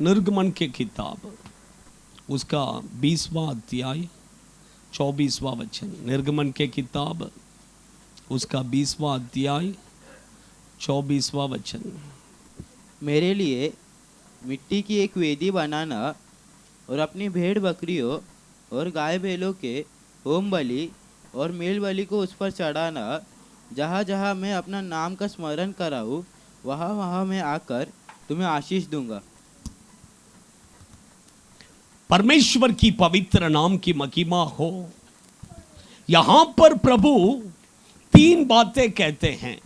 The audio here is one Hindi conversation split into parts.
निर्गमन के किताब उसका 20वां अध्याय 24वां वचन। निर्गमन के किताब उसका 20वां अध्याय 24वां वचन। मेरे लिए मिट्टी की एक वेदी बनाना और अपनी भेड़ बकरियों और गाय बैलों के होम बलि और मेल बलि को उस पर चढ़ाना, जहाँ जहाँ मैं अपना नाम का स्मरण कराऊँ वहाँ वहाँ मैं आकर तुम्हें आशीष दूंगा। परमेश्वर की पवित्र नाम की महिमा हो। यहां पर प्रभु 3 बातें कहते हैं।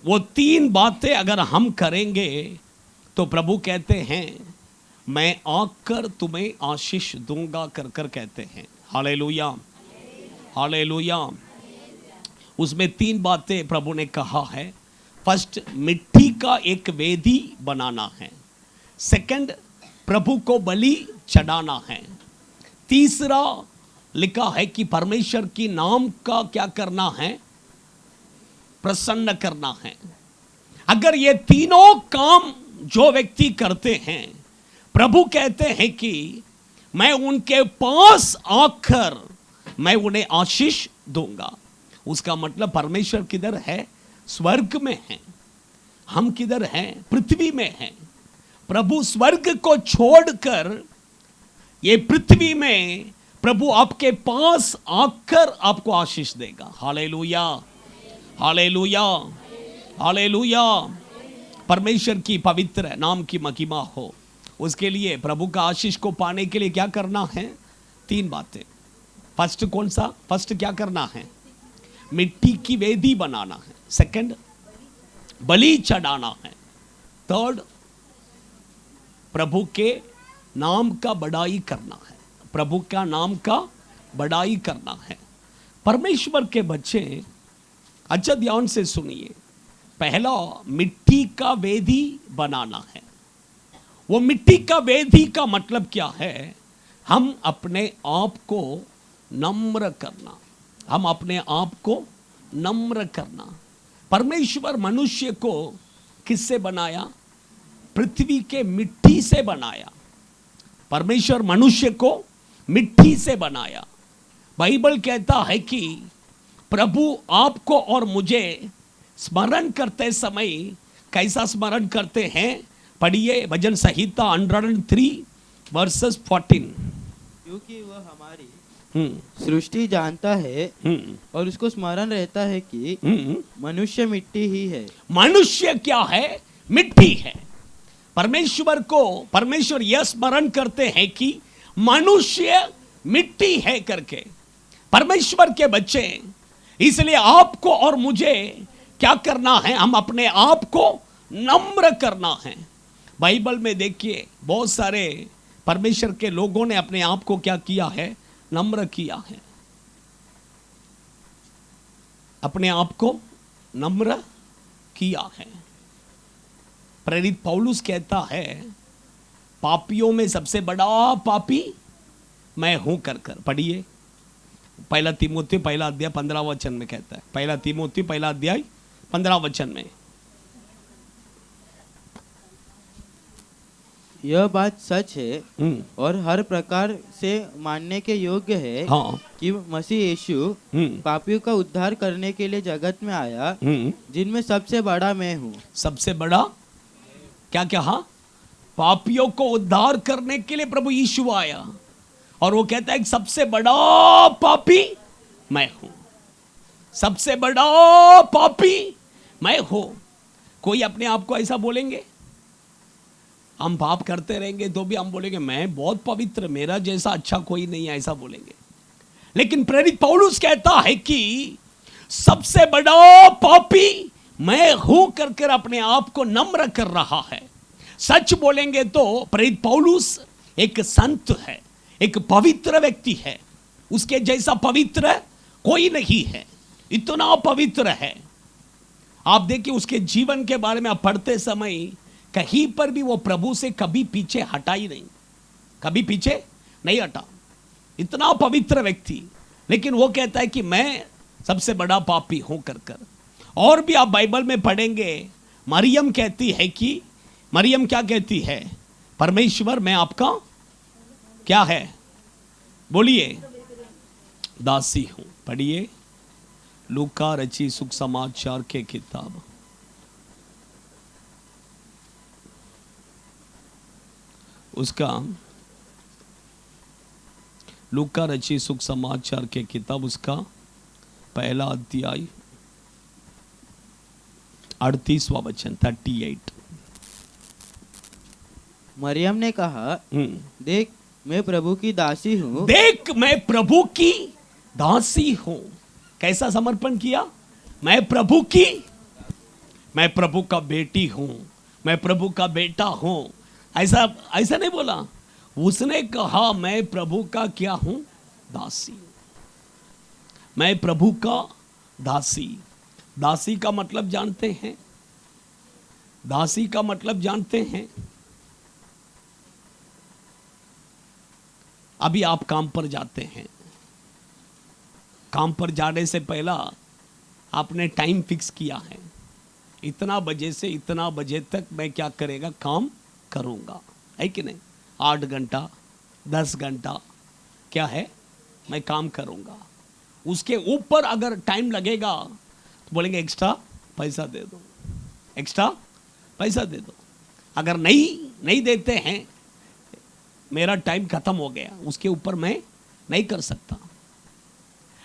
वो 3 बातें अगर हम करेंगे तो प्रभु कहते हैं मैं आकर तुम्हें आशीष दूंगा कर कर कहते हैं। Hallelujah, hallelujah. उसमें 3 बातें प्रभु ने कहा है। फर्स्ट, मिट्टी का एक वेदी बनाना है। सेकंड, प्रभु को बलि चढ़ाना है। तीसरा लिखा है कि परमेश्वर की नाम का क्या करना है, प्रसन्न करना है। अगर ये तीनों काम जो व्यक्ति करते हैं, प्रभु कहते हैं कि मैं उनके पास आकर मैं उन्हें आशीष दूंगा। उसका मतलब परमेश्वर किधर है? स्वर्ग में है। हम किधर हैं? पृथ्वी में हैं। प्रभु स्वर्ग को छोड़कर ये पृथ्वी में प्रभु आपके पास आकर आपको आशीष देगा। Hallelujah, hallelujah, hallelujah. परमेश्वर की पवित्र नाम की महिमा हो। उसके लिए प्रभु का आशीष को पाने के लिए क्या करना है? 3 बातें। फर्स्ट कौन सा? फर्स्ट क्या करना है? मिट्टी की वेदी बनाना है। सेकंड, बलि चढ़ाना है। थर्ड, प्रभु के नाम का बड़ाई करना है। प्रभु का नाम का बड़ाई करना है। परमेश्वर के बच्चे अच्छा ध्यान से सुनिए। पहला, मिट्टी का वेदी बनाना है। वो मिट्टी का वेदी का मतलब क्या है? हम अपने आप को नम्र करना। हम अपने आप को नम्र करना। परमेश्वर मनुष्य को किससे बनाया? पृथ्वी के मिट्टी से बनाया। परमेश्वर मनुष्य को मिट्टी से बनाया। बाइबल कहता है कि प्रभु आपको और मुझे स्मरण करते समय कैसा स्मरण करते हैं? पढ़िए भजन संहिता 103 वर्सेस 14। क्योंकि वह हमारी सृष्टि जानता है और उसको स्मरण रहता है कि मनुष्य मिट्टी ही है। मनुष्य क्या है? मिट्टी है। परमेश्वर यह स्मरण करते हैं कि मनुष्य मिट्टी है करके। परमेश्वर के बच्चे, इसलिए आपको और मुझे क्या करना है? हम अपने आप को नम्र करना है। बाइबल में देखिए बहुत सारे परमेश्वर के लोगों ने अपने आप को क्या किया है? नम्र किया है। अपने आप को नम्र किया है। प्रेरित पौलुस कहता है पापियों में सबसे बड़ा पापी मैं हूं कर कर। पढ़िए 1 तीमुथी 1 अध्याय 15 वचन में कहता है। 1 तीमुथी 1 अध्याय 15 वचन में यह बात सच है और हर प्रकार से मानने के योग्य है। हाँ। कि मसीह यीशु पापियों का उद्धार करने के लिए जगत में आया, जिनमें सबसे बड़ा मैं हूँ। सबसे बड़ा क्या कहा? पापियों को उद्धार करने के लिए प्रभु यीशु आया। और वो कहता है कि सबसे बड़ा पापी मैं हूं। सबसे बड़ा पापी मैं हूं। कोई अपने आप को ऐसा बोलेंगे? हम पाप करते रहेंगे तो भी हम बोलेंगे मैं बहुत पवित्र, मेरा जैसा अच्छा कोई नहीं है, ऐसा बोलेंगे। लेकिन प्रेरित पौलुस कहता है कि सबसे बड़ा पापी मैं हूं कर अपने आप को नम्र कर रहा है। सच बोलेंगे तो प्रेरित पौलुस एक संत है, एक पवित्र व्यक्ति है। उसके जैसा पवित्र कोई नहीं है। इतना पवित्र है। आप देखिए उसके जीवन के बारे में आप पढ़ते समय कहीं पर भी वो प्रभु से कभी पीछे हटा ही नहीं, कभी पीछे नहीं हटा। इतना पवित्र व्यक्ति, लेकिन वो कहता है कि मैं सबसे बड़ा पापी हूं कर। और भी आप बाइबल में पढ़ेंगे, मरियम कहती है कि मरियम क्या कहती है? परमेश्वर मैं आपका क्या है? बोलिए, दासी हूं। पढ़िए लूका रची सुख समाचार के किताब, उसका लूका रची सुख समाचार के किताब, उसका पहला अध्याय 38वां वचन 38। मरियम ने कहा, देख मैं प्रभु की दासी हूँ। देख मैं प्रभु की दासी हूं। कैसा समर्पण किया? मैं प्रभु का बेटी हूं, मैं प्रभु का बेटा हूं। ऐसा ऐसा नहीं बोला, उसने कहा मैं प्रभु का क्या हूं? दासी। मैं प्रभु का दासी। दासी का मतलब जानते हैं? दासी का मतलब जानते हैं? अभी आप काम पर जाते हैं, काम पर जाने से पहला आपने टाइम फिक्स किया है, इतना बजे से इतना बजे तक मैं क्या करेगा? काम करूंगा, है कि नहीं? 8 घंटा 10 घंटा क्या है? मैं काम करूंगा। उसके ऊपर अगर टाइम लगेगा तो बोलेंगे एक्स्ट्रा पैसा दे दो, एक्स्ट्रा पैसा दे दो। अगर नहीं देते हैं, मेरा टाइम खत्म हो गया, उसके ऊपर मैं नहीं कर सकता।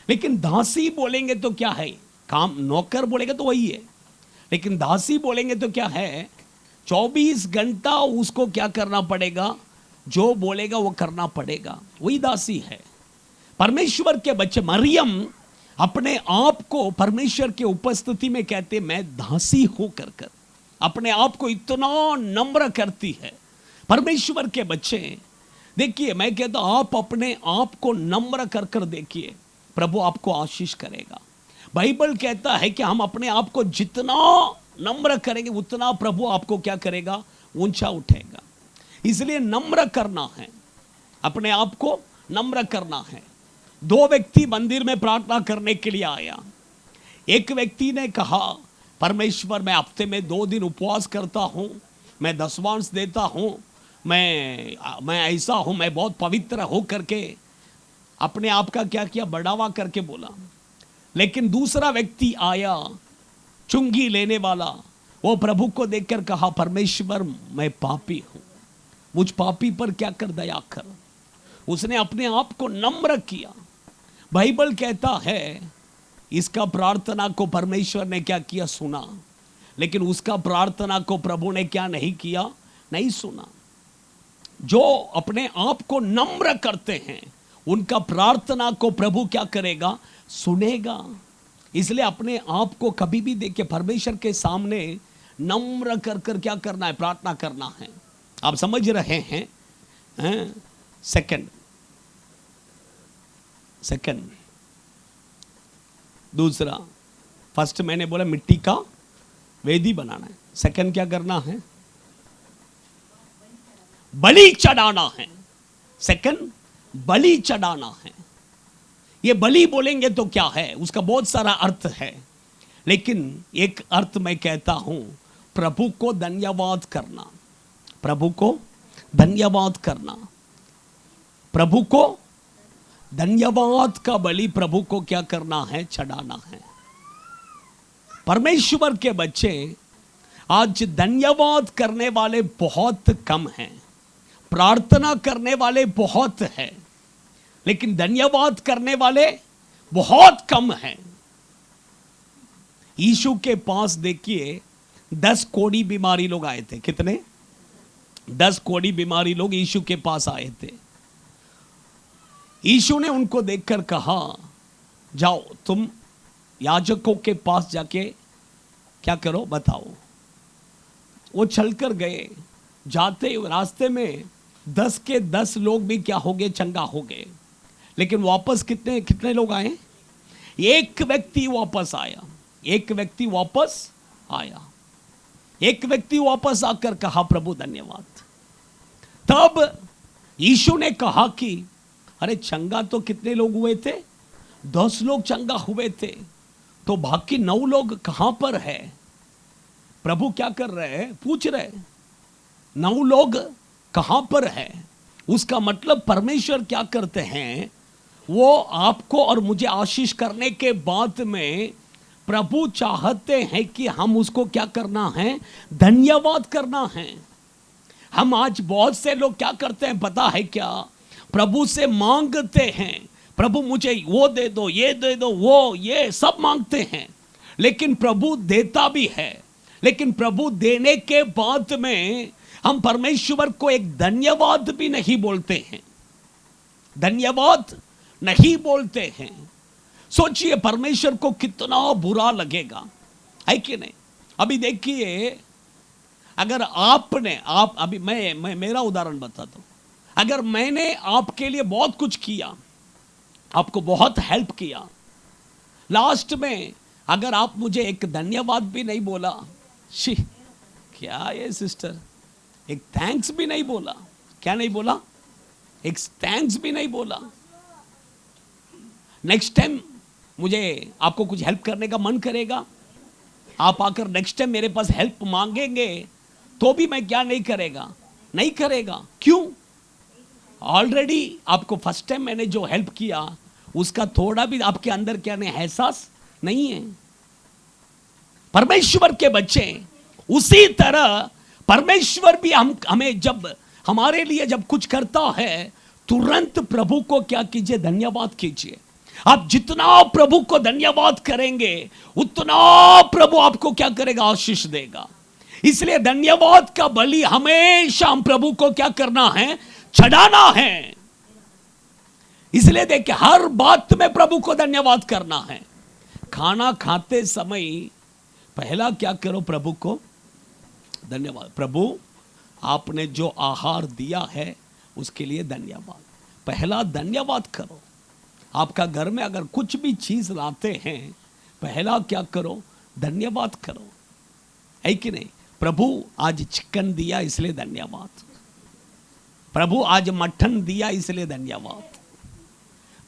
लेकिन दासी बोलेंगे तो क्या है? काम नौकर बोलेंगे तो वही है, लेकिन दासी बोलेंगे तो क्या है? 24 घंटा उसको क्या करना पड़ेगा? जो बोलेगा वो करना पड़ेगा, वही दासी है। परमेश्वर के बच्चे मरियम अपने आप को परमेश्वर के उपस्थिति में कहते मैं दासी हूं कर अपने आप को इतना नम्र करती है। परमेश्वर के बच्चे देखिए, मैं कहता आप अपने आप को नम्र कर देखिए, प्रभु आपको आशीष करेगा। बाइबल कहता है कि हम अपने आप को जितना नम्र करेंगे उतना प्रभु आपको क्या करेगा? ऊंचा उठेगा। इसलिए नम्र करना है, अपने आप को नम्र करना है। 2 व्यक्ति मंदिर में प्रार्थना करने के लिए आया। एक व्यक्ति ने कहा परमेश्वर मैं हफ्ते में 2 दिन उपवास करता हूं, मैं दशवांश देता हूं, मैं ऐसा हूं, मैं बहुत पवित्र हो करके अपने आप का क्या किया? बढ़ावा करके बोला। लेकिन दूसरा व्यक्ति आया, चुंगी लेने वाला, वो प्रभु को देखकर कहा परमेश्वर मैं पापी हूं, मुझ पापी पर क्या कर? दया कर। उसने अपने आप को नम्र किया। बाइबल कहता है इसका प्रार्थना को परमेश्वर ने क्या किया? सुना। लेकिन उसका प्रार्थना को प्रभु ने क्या नहीं किया? नहीं सुना। जो अपने आप को नम्र करते हैं उनका प्रार्थना को प्रभु क्या करेगा? सुनेगा। इसलिए अपने आप को कभी भी देखिए, परमेश्वर के सामने नम्र कर क्या करना है? प्रार्थना करना है। आप समझ रहे हैं? सेकंड दूसरा, फर्स्ट मैंने बोला मिट्टी का वेदी बनाना है, सेकंड क्या करना है? बलि चढ़ाना है। सेकंड बलि चढ़ाना है। ये बलि बोलेंगे तो क्या है? उसका बहुत सारा अर्थ है, लेकिन एक अर्थ मैं कहता हूं, प्रभु को धन्यवाद करना। प्रभु को धन्यवाद करना, प्रभु को धन्यवाद का बलि प्रभु को क्या करना है? चढ़ाना है। परमेश्वर के बच्चे आज धन्यवाद करने वाले बहुत कम हैं, प्रार्थना करने वाले बहुत हैं, लेकिन धन्यवाद करने वाले बहुत कम हैं। यीशु के पास देखिए 10 कोढ़ी बीमारी लोग आए थे। कितने? 10 कोढ़ी बीमारी लोग यीशु के पास आए थे। यीशु ने उनको देखकर कहा जाओ तुम याजकों के पास जाके क्या करो? बताओ। वो चलकर गए। जाते रास्ते में 10 के 10 लोग भी क्या हो गए? चंगा हो गए। लेकिन वापस कितने लोग आए? एक व्यक्ति वापस आया। एक व्यक्ति वापस आया। एक व्यक्ति वापस आकर कहा प्रभु धन्यवाद। तब यीशु ने कहा कि अरे चंगा तो कितने लोग हुए थे? 10 लोग चंगा हुए थे, तो बाकी 9 लोग कहां पर है? प्रभु क्या कर रहे हैं? पूछ रहे। 9 लोग कहां पर है? उसका मतलब परमेश्वर क्या करते हैं, वो आपको और मुझे आशीष करने के बाद में प्रभु चाहते हैं कि हम उसको क्या करना है, धन्यवाद करना है। हम आज बहुत से लोग क्या करते हैं पता है क्या, प्रभु से मांगते हैं, प्रभु मुझे वो दे दो, ये दे दो, वो ये सब मांगते हैं, लेकिन प्रभु देता भी है, लेकिन प्रभु देने के बाद में हम परमेश्वर को एक धन्यवाद भी नहीं बोलते हैं, धन्यवाद नहीं बोलते हैं। सोचिए परमेश्वर को कितना बुरा लगेगा, है कि नहीं? अभी देखिए, अगर आपने अभी मैं मेरा उदाहरण बताता हूं, अगर मैंने आपके लिए बहुत कुछ किया, आपको बहुत हेल्प किया, लास्ट में अगर आप मुझे एक धन्यवाद भी नहीं बोला, शी क्या ये सिस्टर, एक थैंक्स भी नहीं बोला, क्या नहीं बोला, एक थैंक्स भी नहीं बोला, नेक्स्ट टाइम मुझे आपको कुछ हेल्प करने का मन करेगा, आप आकर नेक्स्ट टाइम मेरे पास हेल्प मांगेंगे तो भी मैं क्या नहीं करेगा, नहीं करेगा। क्यों? ऑलरेडी आपको फर्स्ट टाइम मैंने जो हेल्प किया उसका थोड़ा भी आपके अंदर क्या नहीं एहसास नहीं है। परमेश्वर के बच्चे उसी तरह परमेश्वर भी हमें जब हमारे लिए जब कुछ करता है तुरंत प्रभु को क्या कीजिए, धन्यवाद कीजिए। आप जितना प्रभु को धन्यवाद करेंगे उतना प्रभु आपको क्या करेगा, आशीष देगा। इसलिए धन्यवाद का बलि हमेशा हम प्रभु को क्या करना है, चढ़ाना है। इसलिए देखिए हर बात में प्रभु को धन्यवाद करना है। खाना खाते समय पहला क्या करो, प्रभु को धन्यवाद। प्रभु आपने जो आहार दिया है उसके लिए धन्यवाद, पहला धन्यवाद करो। आपका घर में अगर कुछ भी चीज लाते हैं पहला क्या करो, धन्यवाद करो, है कि नहीं? प्रभु आज चिकन दिया इसलिए धन्यवाद, प्रभु आज मटन दिया इसलिए धन्यवाद,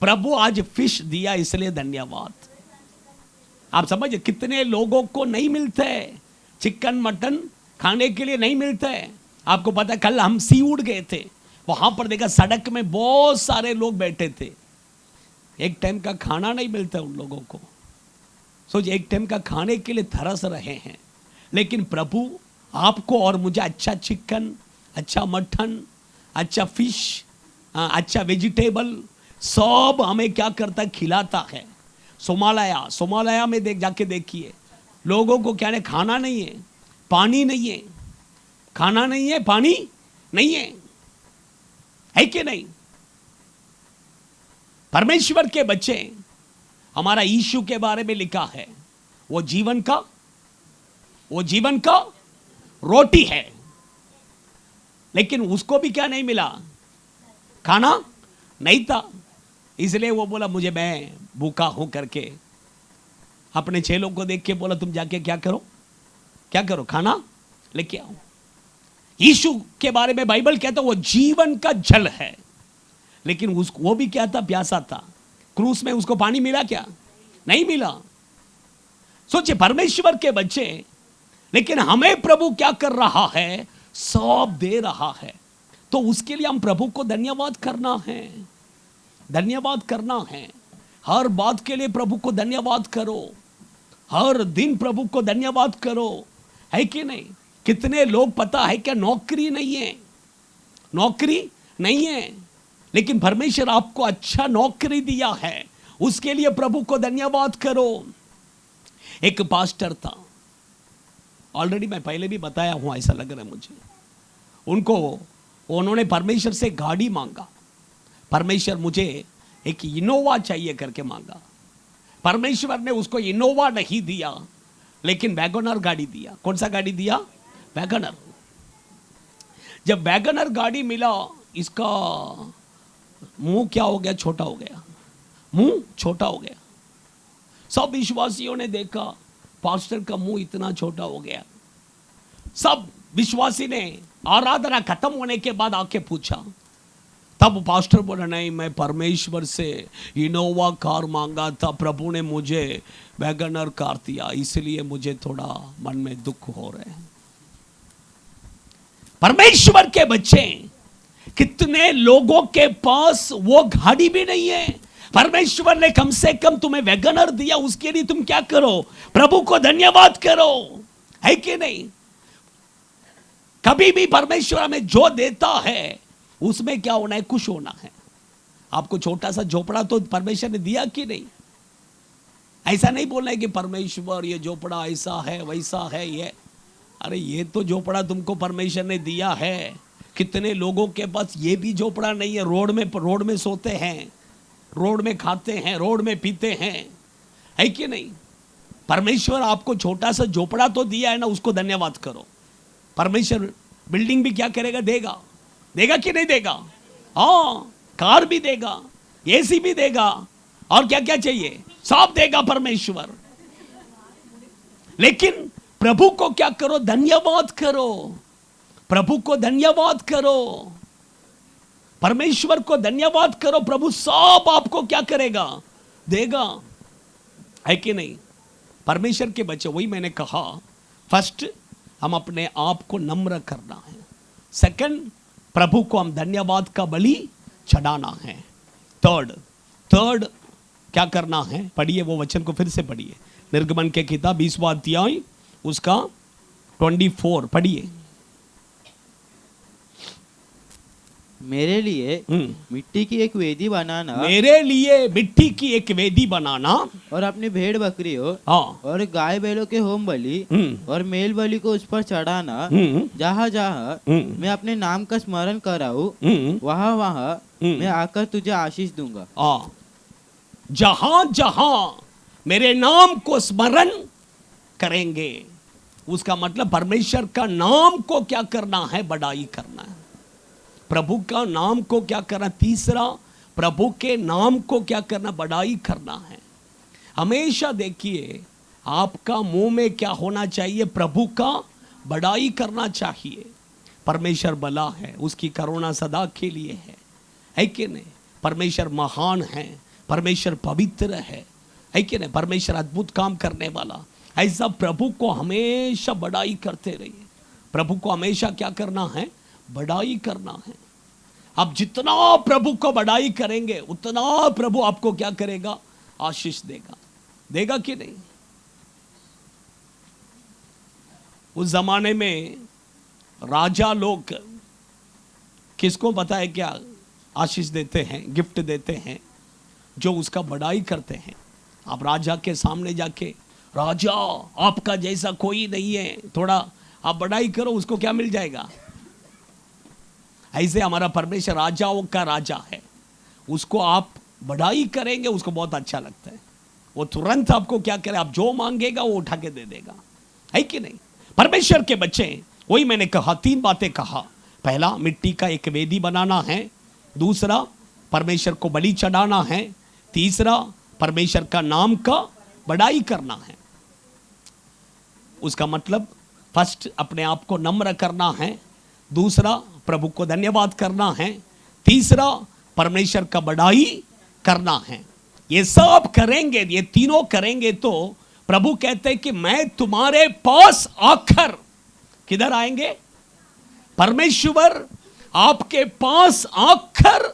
प्रभु आज फिश दिया इसलिए धन्यवाद। आप समझे कितने लोगों को नहीं मिलते चिकन मटन खाने के लिए, नहीं मिलता है। आपको पता है कल हम सीउड गए थे, वहां पर देखा सड़क में बहुत सारे लोग बैठे थे, एक टाइम का खाना नहीं मिलता उन लोगों को। सोच, एक टाइम का खाने के लिए तरस रहे हैं, लेकिन प्रभु आपको और मुझे अच्छा चिकन, अच्छा मटन, अच्छा फिश, अच्छा वेजिटेबल सब हमें क्या करता है, खिलाता है। सोमालिया में जाके देखिए, लोगों को क्या है, खाना नहीं है, पानी नहीं है, खाना नहीं है, पानी नहीं है कि नहीं? परमेश्वर के बच्चे, हमारा यीशु के बारे में लिखा है, वो जीवन का रोटी है, लेकिन उसको भी क्या नहीं मिला, खाना नहीं था। इसलिए वो बोला मुझे, मैं भूखा हूं करके अपने चेलों को देख के बोला तुम जाके क्या करो, खाना लेके आओ। यीशु के बारे में बाइबल कहता है वो जीवन का जल है, लेकिन वो भी क्या था, प्यासा था। क्रूस में उसको पानी मिला क्या? नहीं मिला। सोचिए परमेश्वर के बच्चे, लेकिन हमें प्रभु क्या कर रहा है, सब दे रहा है। तो उसके लिए हम प्रभु को धन्यवाद करना है, धन्यवाद करना है। हर बात के लिए प्रभु को धन्यवाद करो, हर दिन प्रभु को धन्यवाद करो, है कि नहीं? कितने लोग पता है क्या, नौकरी नहीं है, लेकिन परमेश्वर आपको अच्छा नौकरी दिया है, उसके लिए प्रभु को धन्यवाद करो। एक पास्टर था, ऑलरेडी मैं पहले भी बताया हूं, ऐसा लग रहा है मुझे, उन्होंने परमेश्वर से गाड़ी मांगा। परमेश्वर मुझे एक इनोवा चाहिए करके मांगा। परमेश्वर ने उसको इनोवा नहीं दिया, लेकिन वैगनर गाड़ी दिया। कौन सा गाड़ी दिया? वैगनर। जब वैगनर गाड़ी मिला, इसका मुंह क्या हो गया, छोटा हो गया, मुंह छोटा हो गया। सब विश्वासियों ने देखा पास्टर का मुंह इतना छोटा हो गया। सब विश्वासी ने आराधना खत्म होने के बाद आके पूछा, तब पास्टर बोला नहीं, मैं परमेश्वर से इनोवा कार मांगा था, प्रभु ने मुझे वैगनर कार दिया, इसलिए मुझे थोड़ा मन में दुख हो रहे हैं। परमेश्वर के बच्चे, कितने लोगों के पास वो गाड़ी भी नहीं है। परमेश्वर ने कम से कम तुम्हें वैगनर दिया, उसके लिए तुम क्या करो? प्रभु को धन्यवाद करो, है कि नहीं? कभी भी परमेश्वर हमें जो देता है उसमें क्या होना है? खुश होना है। आपको छोटा सा झोपड़ा तो परमेश्वर ने दिया कि नहीं? ऐसा नहीं बोलना है कि परमेश्वर ये झोपड़ा ऐसा है वैसा है ये। अरे ये तो झोपड़ा तुमको परमेश्वर ने दिया है। कितने लोगों के पास ये भी झोपड़ा नहीं है, रोड में सोते हैं, रोड में खाते हैं, रोड में पीते हैं, है कि नहीं? परमेश्वर आपको छोटा सा झोपड़ा तो दिया है ना, उसको धन्यवाद करो। परमेश्वर बिल्डिंग भी क्या करेगा? देगा। देगा कि नहीं देगा? हाँ, कार भी देगा, एसी भी देगा, और क्या क्या चाहिए सब देगा परमेश्वर। लेकिन प्रभु को क्या करो? धन्यवाद करो। प्रभु को धन्यवाद करो, परमेश्वर को धन्यवाद करो। प्रभु सब आपको क्या करेगा? देगा, है कि नहीं? परमेश्वर के बच्चे, वही मैंने कहा, फर्स्ट हम अपने आप को नम्र करना है। सेकंड, प्रभु को हम धन्यवाद का बलि चढ़ाना है। थर्ड क्या करना है? पढ़िए वो वचन को फिर से पढ़िए। निर्गमन के किताब 20वां अध्याय उसका 24 पढ़िए। मेरे लिए मिट्टी की एक वेदी बनाना, मेरे लिए मिट्टी की एक वेदी बनाना, और अपनी भेड़ बकरियों हाँ, और गाय बैलों के होम बलि और मेल बलि को उस पर चढ़ाना, जहाँ जहाँ मैं अपने नाम का स्मरण कराऊं, वहाँ वहाँ मैं आकर तुझे आशीष दूंगा। जहां जहां मेरे नाम को स्मरण करेंगे, उसका मतलब परमेश्वर का नाम को क्या करना है? बड़ाई करना है। प्रभु का नाम को क्या करना? तीसरा, प्रभु के नाम को क्या करना? बड़ाई करना है। हमेशा देखिए, आपका मुंह में क्या होना चाहिए? प्रभु का बड़ाई करना चाहिए। परमेश्वर भला है, उसकी करुणा सदा के लिए है कि नहीं? परमेश्वर महान है, परमेश्वर पवित्र है कि नहीं? परमेश्वर अद्भुत काम करने वाला। ऐसा प्रभु को हमेशा बड़ाई करते रहिए। प्रभु को हमेशा क्या करना है? बड़ाई करना है। आप जितना प्रभु को बड़ाई करेंगे, उतना प्रभु आपको क्या करेगा? आशीष देगा। देगा कि नहीं? उस जमाने में राजा लोग किसको पता है क्या आशीष देते हैं, गिफ्ट देते हैं? जो उसका बड़ाई करते हैं। आप राजा के सामने जाके, राजा आपका जैसा कोई नहीं है, थोड़ा आप बड़ाई करो, उसको क्या मिल जाएगा? ऐसे हमारा परमेश्वर राजाओं का राजा है, उसको आप बड़ाई करेंगे, उसको बहुत अच्छा लगता है। वो तुरंत आपको क्या करे? आप जो मांगेगा वो उठा के दे देगा, है कि नहीं? परमेश्वर के बच्चे, वही मैंने कहा, 3 बातें कहा। पहला, मिट्टी का एक वेदी बनाना है। दूसरा, परमेश्वर को बलि चढ़ाना है। तीसरा, परमेश्वर का नाम का बड़ाई करना है। उसका मतलब फर्स्ट, अपने आप को नम्र करना है। दूसरा, प्रभु को धन्यवाद करना है। तीसरा, परमेश्वर का बड़ाई करना है। ये सब करेंगे, ये तीनों करेंगे तो प्रभु कहते हैं कि मैं तुम्हारे पास आकर, किधर आएंगे? परमेश्वर आपके पास आकर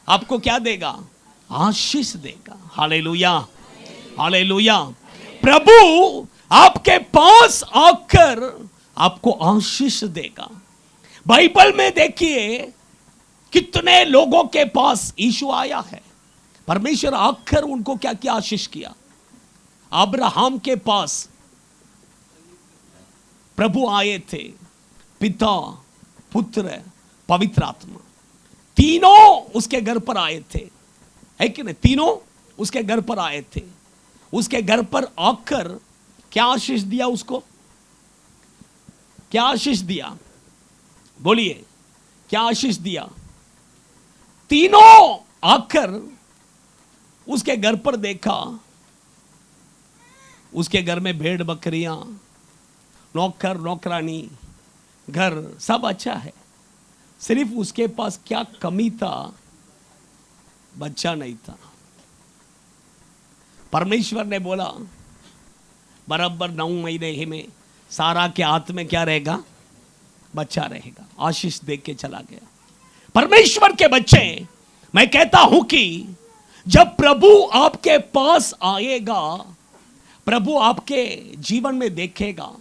आपको क्या देगा? आशीष देगा। Hallelujah, hallelujah. प्रभु आपके पास आकर आपको आशीष देगा। बाइबल में देखिए, कितने लोगों के पास यीशु आया है, परमेश्वर आकर उनको क्या किया? आशीष किया। अब्राहम के पास प्रभु आए थे, पिता, पुत्र, पवित्र आत्मा, तीनों उसके घर पर आए थे, है कि नहीं? तीनों उसके घर पर आए थे। उसके घर पर आकर क्या आशीष दिया उसको? क्या आशीष दिया? बोलिए, क्या आशीष दिया? तीनों आकर उसके घर पर देखा, उसके घर में भेड़ बकरियां, नौकर नौकरानी, घर सब अच्छा है। सिर्फ उसके पास क्या कमी था? बच्चा नहीं था। परमेश्वर ने बोला, बराबर 9 महीने ही में सारा के हाथ में क्या रहेगा? बचा रहेगा, आशीष दे के चला गया। परमेश्वर के बच्चे, मैं कहता हूं कि जब प्रभु आपके पास आएगा, प्रभु आपके जीवन में देखेगा,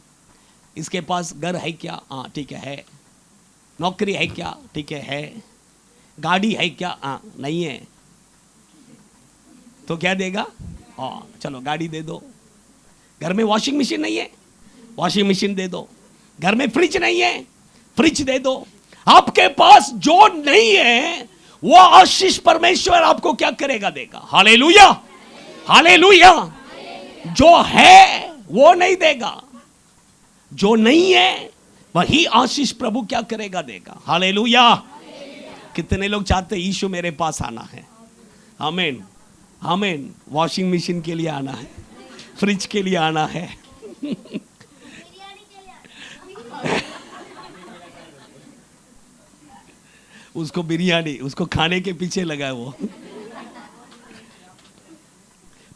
इसके पास घर है क्या? हाँ ठीक है। नौकरी है क्या? ठीक है। गाड़ी है क्या? हाँ नहीं है। तो क्या देगा? हाँ चलो गाड़ी दे दो। घर में वॉशिंग मशीन नहीं है, वॉशिंग मशीन दे दो। घर में फ्रिज नहीं है, फ्रिज दे दो। आपके पास जो नहीं है वो आशीष परमेश्वर आपको क्या करेगा? देगा। Hallelujah, hallelujah. जो है वो नहीं देगा, जो नहीं है वही आशीष प्रभु क्या करेगा? देगा। हालेलुया। कितने लोग चाहते हैं यीशु मेरे पास आना है? आमीन, आमीन। वॉशिंग मशीन के लिए आना है, फ्रिज के लिए आना है। उसको बिरयानी, उसको खाने के पीछे लगा है वो।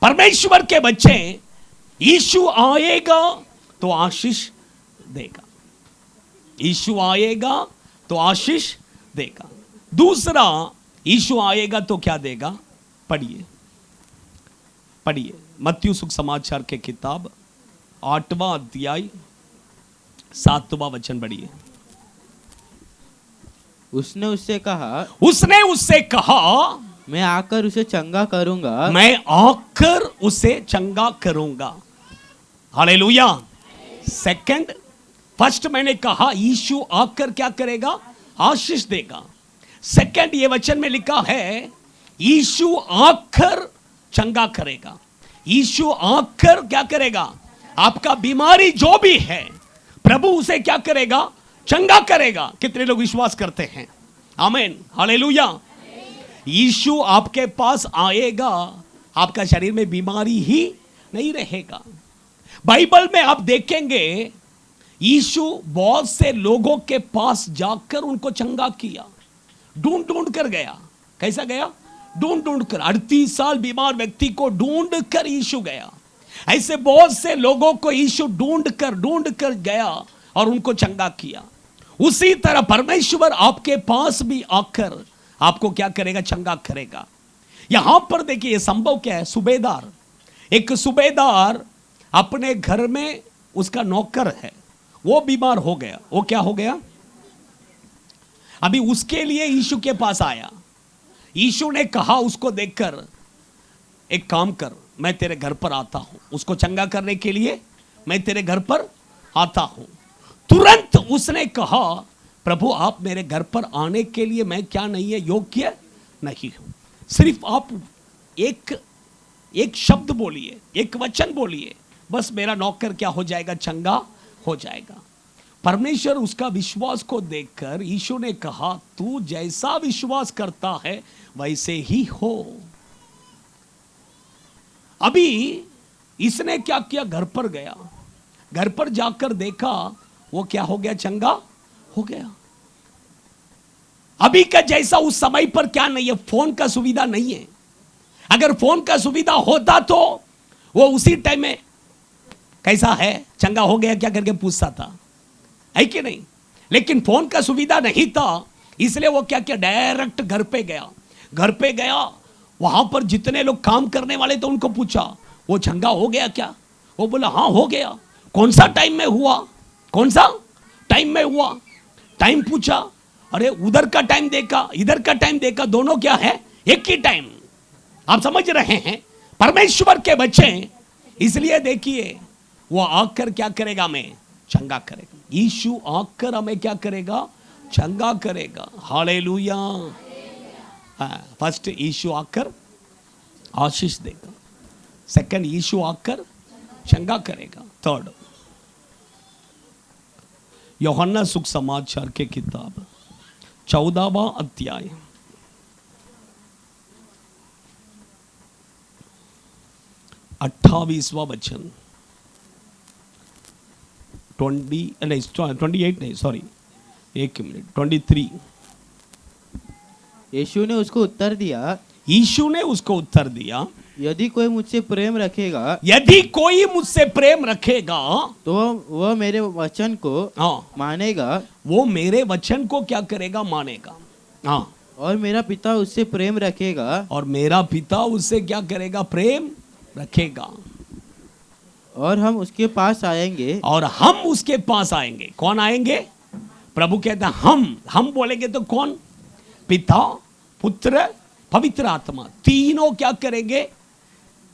परमेश्वर के बच्चे, यीशु आएगा तो आशीष देगा। यीशु आएगा तो आशीष देगा। दूसरा, यीशु आएगा तो क्या देगा? पढ़िए, पढ़िए मत्ती सुसमाचार के किताब 8वां अध्याय 7वां वचन पढ़िए। उसने उससे कहा, मैं आकर उसे चंगा करूंगा, मैं आकर उसे चंगा करूंगा। हालेलुया। सेकंड, फर्स्ट मैंने कहा यीशु आकर क्या करेगा? आशीष देगा। सेकंड ये वचन में लिखा है यीशु आकर चंगा करेगा। यीशु आकर क्या करेगा? आपका बीमारी जो भी है प्रभु उसे क्या करेगा? चंगा करेगा। कितने लोग विश्वास करते हैं? आमीन, हालेलुया। यीशु आपके पास आएगा, आपका शरीर में बीमारी ही नहीं रहेगा। बाइबल में आप देखेंगे यीशु बहुत से लोगों के पास जाकर उनको चंगा किया, ढूंढ ढूंढ कर गया। कैसा गया? ढूंढ ढूंढ कर। 38 साल बीमार व्यक्ति को ढूंढ कर यीशु गया। ऐसे बहुत से लोगों को यीशु ढूंढ कर गया और उनको चंगा किया। उसी तरह परमेश्वर आपके पास भी आकर आपको क्या करेगा? चंगा करेगा। यहां पर देखिए संभव क्या है? सूबेदार, एक सूबेदार अपने घर में उसका नौकर है, वो बीमार हो गया। वो क्या हो गया? अभी उसके लिए यीशु के पास आया। यीशु ने कहा उसको देखकर, एक काम कर, मैं तेरे घर पर आता हूं। उसको चंगा करने के लिए मैं तेरे घर पर आता हूं। तुरंत उसने कहा, प्रभु आप मेरे घर पर आने के लिए मैं क्या नहीं है? योग्य नहीं हूं। सिर्फ आप एक शब्द बोलिए, एक वचन बोलिए, बस मेरा नौकर क्या हो जाएगा? चंगा हो जाएगा। परमेश्वर उसका विश्वास को देखकर यीशु ने कहा, तू जैसा विश्वास करता है वैसे ही हो। अभी इसने क्या किया? घर पर गया, घर पर जाकर देखा वो क्या हो गया? चंगा हो गया। अभी का जैसा उस समय पर क्या नहीं है? फोन का सुविधा नहीं है। अगर फोन का सुविधा होता तो वो उसी टाइम में कैसा है, चंगा हो गया क्या करके पूछता था, है कि नहीं? लेकिन फोन का सुविधा नहीं था, इसलिए वो क्या किया? डायरेक्ट घर पे गया। घर पे गया, वहां पर जितने लोग काम करने वाले थे उनको पूछा, वो चंगा हो गया क्या? वो बोला हाँ हो गया। कौन सा टाइम में हुआ? कौन सा टाइम में हुआ? टाइम पूछा, अरे उधर का टाइम देखा, इधर का टाइम देखा, दोनों क्या है? एक ही टाइम। आप समझ रहे हैं? परमेश्वर के बच्चे, इसलिए देखिए वो आकर क्या करेगा? हमें चंगा करेगा। यीशु आकर हमें क्या करेगा? चंगा करेगा। हालेलुया। फर्स्ट यीशु आकर आशीष देगा, सेकंड यीशु आकर चंगा करेगा। थर्ड, यूहन्ना सुसमाचार के किताब 14वां अध्याय 28वां वचन, 28 नहीं, सॉरी, एक मिनट, 23। यीशु ने उसको उत्तर दिया, यीशु ने उसको उत्तर दिया, यदि कोई मुझसे प्रेम रखेगा यदि कोई मुझसे प्रेम रखेगा तो वह मेरे वचन को हाँ, मानेगा वो मेरे वचन को क्या करेगा, मानेगा। हाँ, और मेरा पिता उससे प्रेम रखेगा और मेरा पिता उससे क्या करेगा, प्रेम रखेगा, और हम उसके पास आएंगे और हम उसके पास आएंगे। कौन आएंगे? प्रभु कहता है हम बोलेंगे तो कौन? पिता, पुत्र, पवित्र आत्मा, तीनों क्या करेंगे,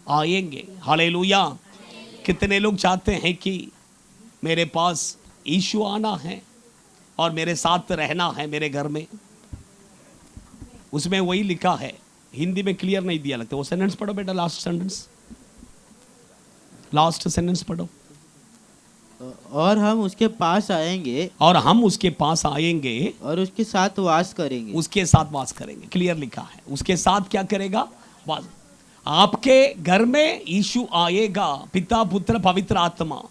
आएंगे। हालेलुया। कितने लोग चाहते हैं कि मेरे पास यीशु आना है और मेरे साथ रहना है मेरे घर में? उसमें वही लिखा है, हिंदी में क्लियर नहीं दिया लगता। वो सेंटेंस पढ़ो बेटा, लास्ट सेंटेंस पढ़ो। और हम उसके पास आएंगे और हम उसके पास आएंगे और उसके साथ वास करेंगे। उसके साथ वास करेंगे, क्लियर लिखा है। उसके साथ क्या करेगा, वास। आपके घर में यीशु आएगा, पिता, पुत्र, पवित्र आत्मा,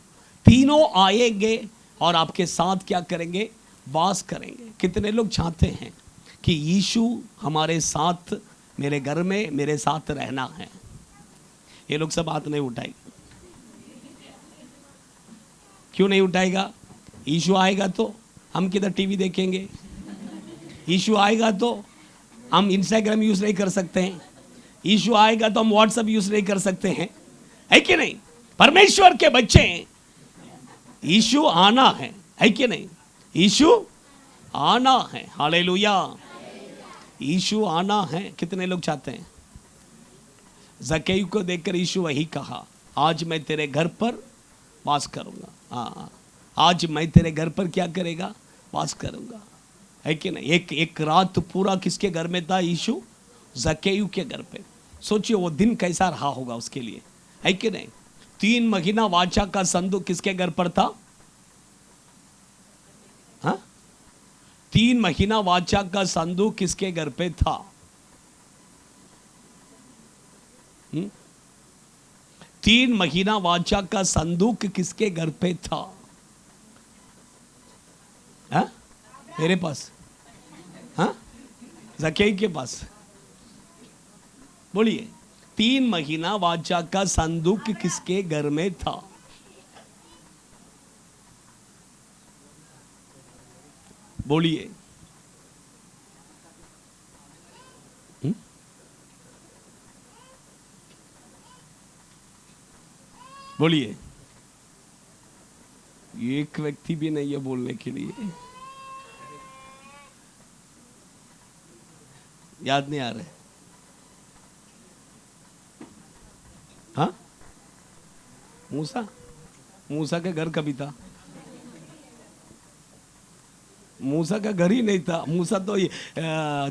तीनों आएंगे और आपके साथ क्या करेंगे, वास करेंगे। कितने लोग चाहते हैं कि यीशु हमारे साथ, मेरे घर में मेरे साथ रहना है? ये लोग सब हाथ नहीं उठाएंगे। क्यों नहीं उठाएगा? यीशु आएगा तो हम किधर टीवी देखेंगे? यीशु आएगा तो हम इंस्टाग्राम यूज नहीं कर सकते हैं। यीशु आएगा तो हम व्हाट्सएप यूज नहीं कर सकते हैं, है कि नहीं? परमेश्वर के बच्चे, यीशु आना है कि नहीं? यीशु आना है। हालेलुया। यीशु आना है। कितने लोग चाहते हैं? ज़क्कई को देखकर यीशु वही कहा, आज मैं तेरे घर पर वास करूंगा। हाँ, आज मैं तेरे घर पर क्या करेगा, वास करूंगा, है कि नहीं? एक रात पूरा किसके घर में था यीशु? ज़क्कई के घर पे। सोचिए वो दिन कैसा रहा होगा उसके लिए, है कि नहीं? 3 महीना वाचा का संदूक किसके घर पर था? हाँ, 3 महीना वाचा का संदूक किसके घर पे था? 3 महीना वाचा का संदूक किसके घर पे था? हा? मेरे पास, हाँ, ज़क्कई के पास। बोलिए, 3 महीना वाचा का संदूक किसके घर में था? बोलिए। बोलिए। एक व्यक्ति भी नहीं है बोलने के लिए। याद नहीं आ रहा है? हाँ, मूसा का घर कभी था? मूसा का घर ही नहीं था। मूसा तो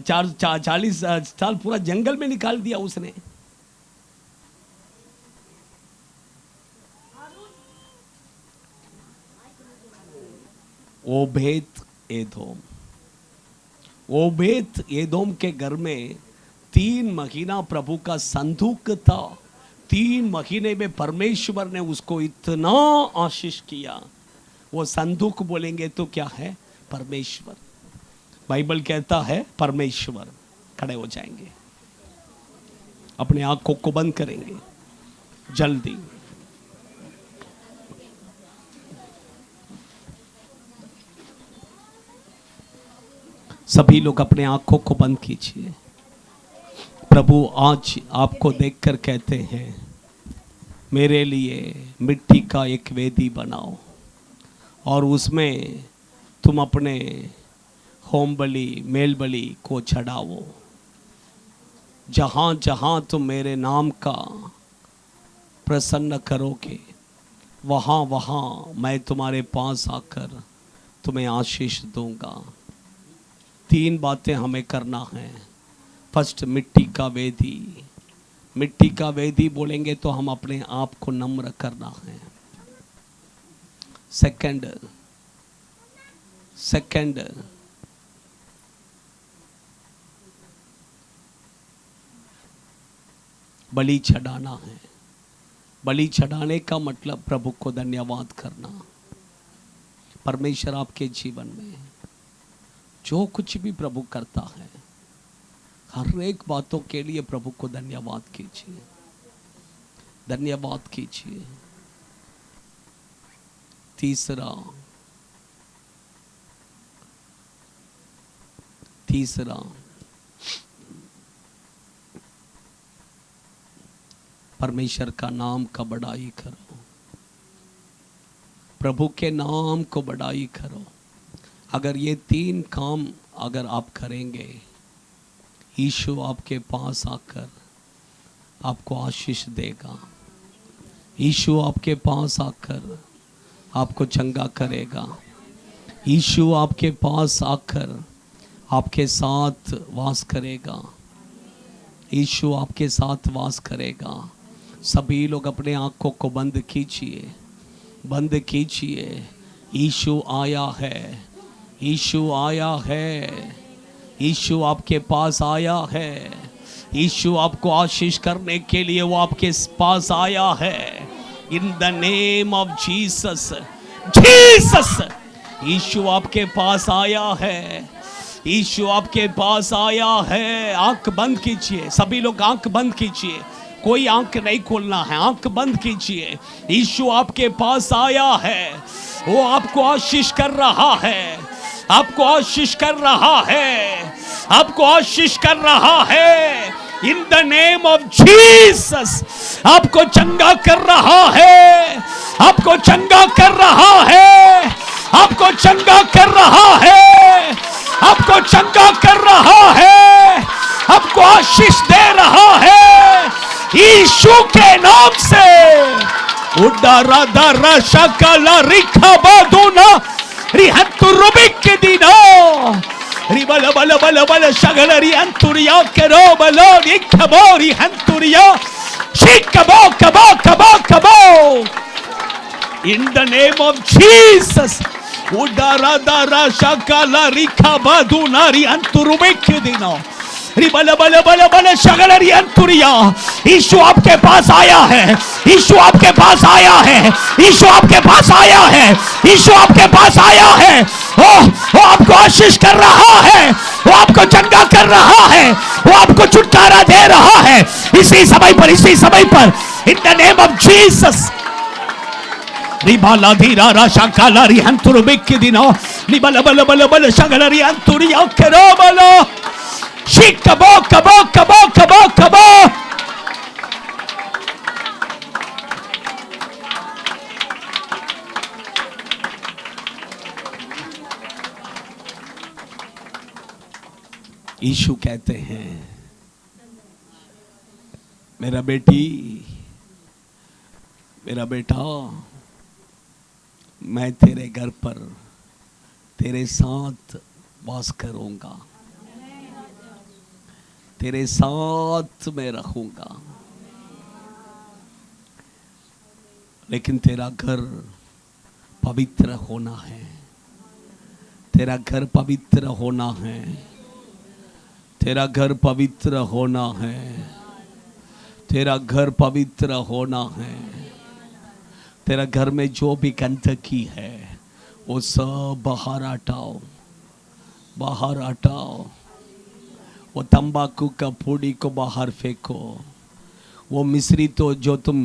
40 साल पूरा जंगल में निकाल दिया उसने। ओबेत एदोम के घर में 3 महीना प्रभु का संदूक था। 3 महीने में परमेश्वर ने उसको इतना आशीष किया। वो संदूक बोलेंगे तो क्या है? परमेश्वर। बाइबल कहता है परमेश्वर। खड़े हो जाएंगे, अपने आंखों को बंद करेंगे जल्दी। सभी लोग अपने आंखों को बंद कीजिए। प्रभु आज आपको देखकर कहते हैं, मेरे लिए मिट्टी का एक वेदी बनाओ और उसमें तुम अपने होम बलि, मेल बलि को चढ़ाओ। जहाँ जहाँ तुम मेरे नाम का प्रसन्न करोगे, वहाँ वहाँ मैं तुम्हारे पास आकर तुम्हें आशीष दूंगा। 3 बातें हमें करना है। फर्स्ट, मिट्टी का वेदी। मिट्टी का वेदी बोलेंगे तो हम अपने आप को नम्र करना है। सेकंड, बलि चढ़ाना है। बलि चढ़ाने का मतलब प्रभु को धन्यवाद करना। परमेश्वर आपके जीवन में जो कुछ भी प्रभु करता है हर एक बातों के लिए प्रभु को धन्यवाद कीजिए, धन्यवाद कीजिए। तीसरा परमेश्वर का नाम का बड़ाई करो, प्रभु के नाम को बड़ाई करो। अगर ये 3 काम अगर आप करेंगे, यीशु आपके पास आकर आपको आशीष देगा। यीशु आपके पास आकर आपको चंगा करेगा। यीशु आपके पास आकर आपके साथ वास करेगा। यीशु आपके साथ वास करेगा। सभी लोग अपने आंखों को बंद कीजिए, बंद कीजिए। यीशु आया है, यीशु आया है, यीशु आपके पास आया है। यीशु आपको आशीष करने के लिए वो आपके पास आया है। In the name of Jesus, Jesus, यीशु आपके पास आया है, यीशु आपके पास आया है। आंख बंद कीजिए, सभी लोग आंख बंद कीजिए, कोई आंख नहीं खोलना है, आंख बंद कीजिए। यीशु आपके पास आया है, वो आपको आशीष कर रहा है, आपको आशीष कर रहा है, आपको आशीष कर रहा है। In the name of Jesus आपको चंगा कर रहा है, आपको चंगा कर रहा है, आपको चंगा कर रहा है, आपको चंगा कर रहा है, आपको आशीष दे रहा है यीशु के नाम से। उडारा दारा शकला रिखा बादुना रिहंतु रुबिक के दिनो रिबल बल बल बल शगलरी अंतुरिया करो बलो निखबोरी हंतुरिया शिकबो कबो कबो कबो। In the name of Jesus उडारा दारा शकला रिखा बादुना रिहंतु रुबिक के दिनो रिबल बल बल बल शगलरी अंतुरिया। यीशु आपके पास आया है, यीशु आपके पास आया है, यीशु आपके पास आया है, यीशु आपके पास आया है। वो आपको आशीष कर रहा है, वो आपको चंगा कर रहा है, वो आपको छुटकारा दे रहा है इसी समय पर, इसी समय पर। In the name of Jesus रिबाला धीरा राशा काला रिहंतुर बिक दिनो रिबल बल बल बल शगलरी अंतुरिया करो बलो शिकबो कबो कबो कबो कबो। यीशु कहते हैं, मेरा बेटी, मेरा बेटा, मैं तेरे घर पर तेरे साथ वास करूंगा, तेरे साथ मैं रहूंगा। लेकिन तेरा घर पवित्र होना है, तेरा घर पवित्र होना है, तेरा घर पवित्र होना है, तेरा घर पवित्र होना है। तेरा घर में जो भी गंदगी है वो सब बाहर हटाओ, बाहर हटाओ। वो तंबाकू का पूड़ी को बाहर फेंको, वो मिश्री तो जो तुम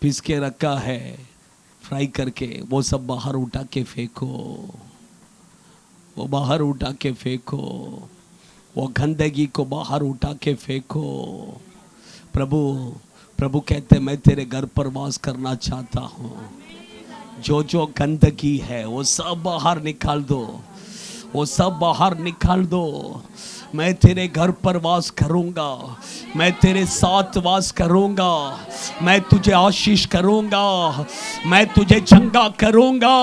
पीस के रखा है फ्राई करके, वो सब बाहर उठा के फेंको, वो बाहर उठा के फेंको, वो गंदगी को बाहर उठा के फेंको। प्रभु कहते मैं तेरे घर पर वास करना चाहता हूँ। जो जो गंदगी है वो सब बाहर निकाल दो, वो सब बाहर निकाल दो। मैं तेरे घर पर वास करूंगा, मैं तेरे साथ वास करूंगा, मैं तुझे आशीष करूंगा, मैं तुझे चंगा करूंगा,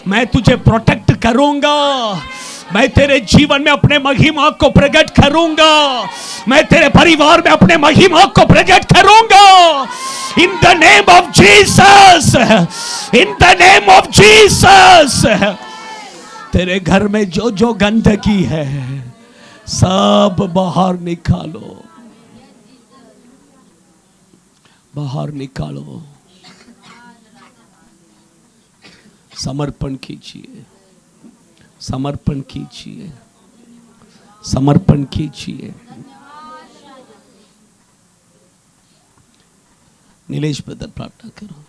मैं तुझे प्रोटेक्ट करूंगा, मैं तेरे जीवन में अपने महिमा को प्रकट करूंगा, मैं तेरे परिवार में अपने महिमा को प्रकट करूंगा। इन the name of Jesus, in the name of Jesus. तेरे घर में जो जो गंदगी है सब बाहर निकालो, बाहर निकालो। समर्पण कीजिए, समर्पण कीजिए, समर्पण कीजिए। नीलेश ब्रदर प्रार्थना करो।